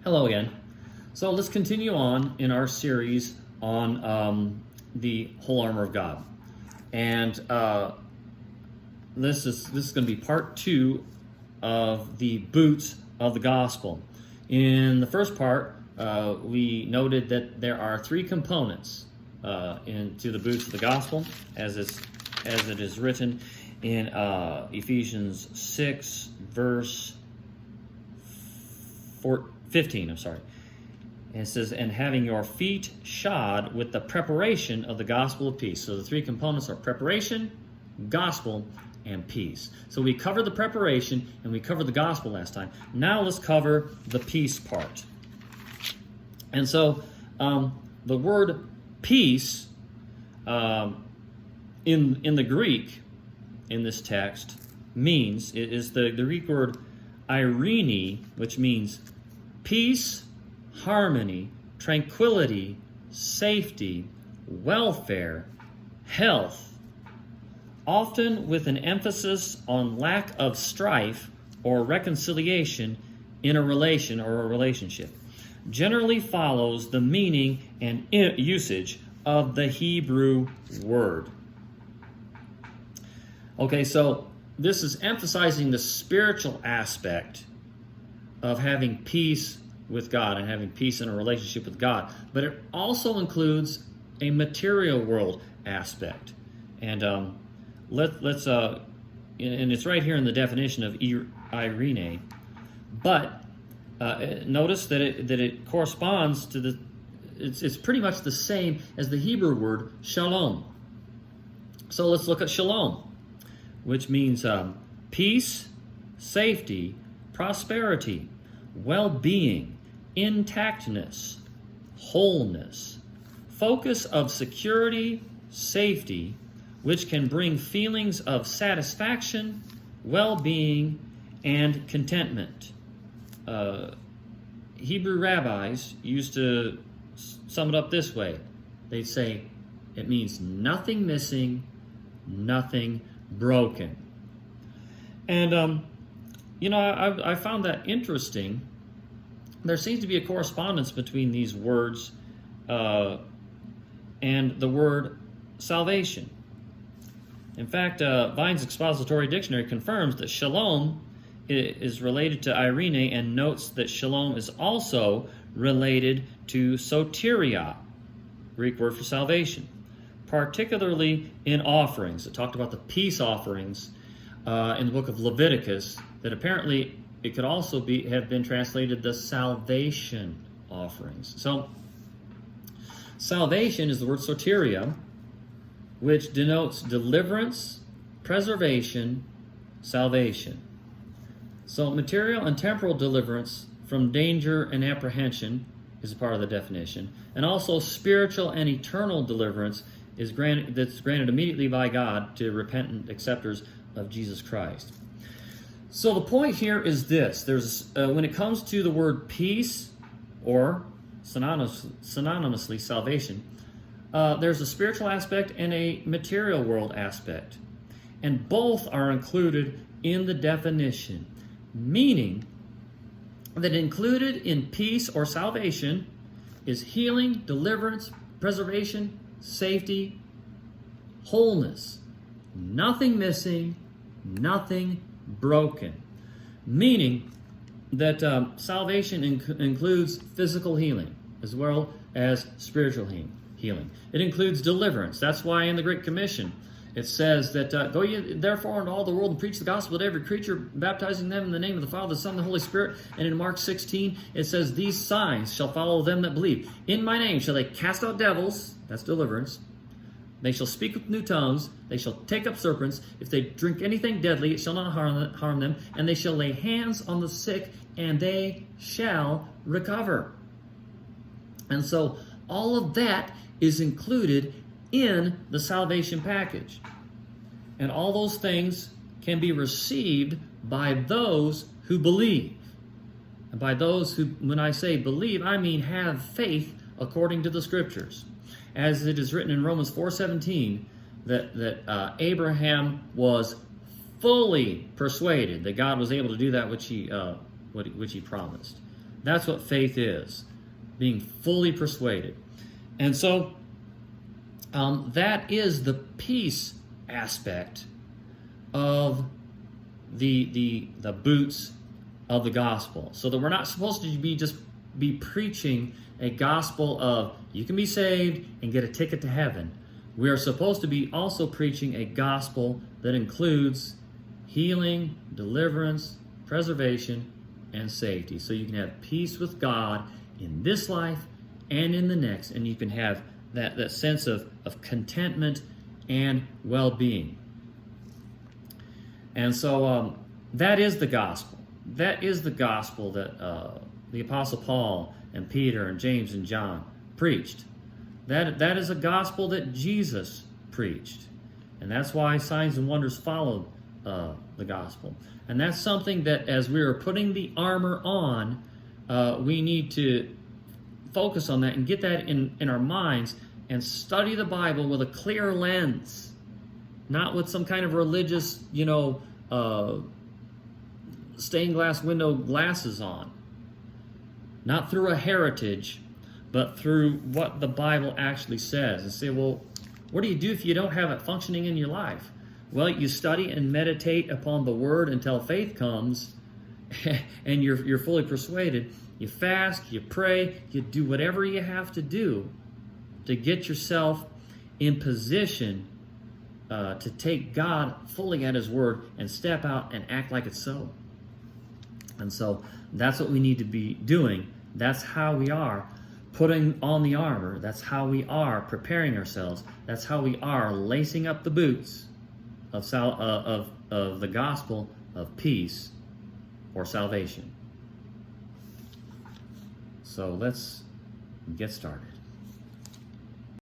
Hello again. So let's continue on in our series on the whole armor of God, and this is going to be part 2 of the boots of the gospel. In the first part, we noted that there are 3 components to the boots of the gospel, as it is written in Ephesians 6 verse 15, I'm sorry. And it says, and having your feet shod with the preparation of the gospel of peace. So the 3 components are preparation, gospel, and peace. So we covered the preparation and we covered the gospel last time. Now let's cover the peace part. And so the word peace in the Greek, in this text, means, it is the Greek word eirene, which means peace, harmony, tranquility, safety, welfare, health, often with an emphasis on lack of strife or reconciliation in a relation or a relationship. Generally follows the meaning and usage of the Hebrew word. Okay, so this is emphasizing the spiritual aspect of having peace with God and having peace in a relationship with God. But it also includes a material world aspect. And let's and it's right here in the definition of eirene. But notice that it corresponds to it's pretty much the same as the Hebrew word shalom. So let's look at shalom, which means peace, safety, prosperity, well-being, intactness, wholeness, focus of security, safety, which can bring feelings of satisfaction, well-being, and contentment. Hebrew rabbis used to sum it up this way. They'd say, it means nothing missing, nothing broken. And I found that interesting. There seems to be a correspondence between these words and the word salvation. In fact, Vine's Expository Dictionary confirms that shalom is related to eirene and notes that shalom is also related to soteria, Greek word for salvation, particularly in offerings. It talked about the peace offerings in the book of Leviticus, that apparently it could also have been translated the salvation offerings. So salvation is the word soteria, which denotes deliverance, preservation, salvation. So material and temporal deliverance from danger and apprehension is a part of the definition. And also spiritual and eternal deliverance that's granted immediately by God to repentant acceptors of Jesus Christ. So the point here is this. There's when it comes to the word peace, or synonymously salvation, there's a spiritual aspect and a material world aspect. And both are included in the definition, meaning that included in peace or salvation is healing, deliverance, preservation, safety, wholeness. Nothing missing, nothing broken. Meaning that salvation includes physical healing as well as spiritual healing. It includes deliverance. That's why in the Great Commission it says that go ye therefore into all the world and preach the gospel to every creature, baptizing them in the name of the Father, the Son, and the Holy Spirit. And in Mark 16 it says, these signs shall follow them that believe. In my name shall they cast out devils, that's deliverance. They shall speak with new tongues. They shall take up serpents. If they drink anything deadly, it shall not harm them. And they shall lay hands on the sick, and they shall recover. And so all of that is included in the salvation package. And all those things can be received by those who believe. And by those who, when I say believe, I mean have faith according to the Scriptures. As it is written in Romans 4:17, that Abraham was fully persuaded that God was able to do that which he promised. That's what faith is, being fully persuaded. And so that is the peace aspect of the boots of the gospel. So that we're not supposed to be preaching a gospel of you can be saved and get a ticket to heaven. We are supposed to be also preaching a gospel that includes healing, deliverance, preservation, and safety. So you can have peace with God in this life and in the next, and you can have that sense of contentment and well-being. And so that is the gospel. That is the gospel that the Apostle Paul and Peter and James and John preached. That is a gospel that Jesus preached. And that's why signs and wonders followed the gospel. And that's something that as we are putting the armor on, we need to focus on that and get that in our minds and study the Bible with a clear lens, not with some kind of religious, stained glass window glasses on. Not through a heritage, but through what the Bible actually says. And say, well, what do you do if you don't have it functioning in your life? Well, you study and meditate upon the Word until faith comes and you're fully persuaded. You fast, you pray, you do whatever you have to do to get yourself in position to take God fully at His Word and step out and act like it's so. And so that's what we need to be doing. That's how we are putting on the armor. That's how we are preparing ourselves. That's how we are lacing up the boots of the gospel of peace or salvation. So let's get started.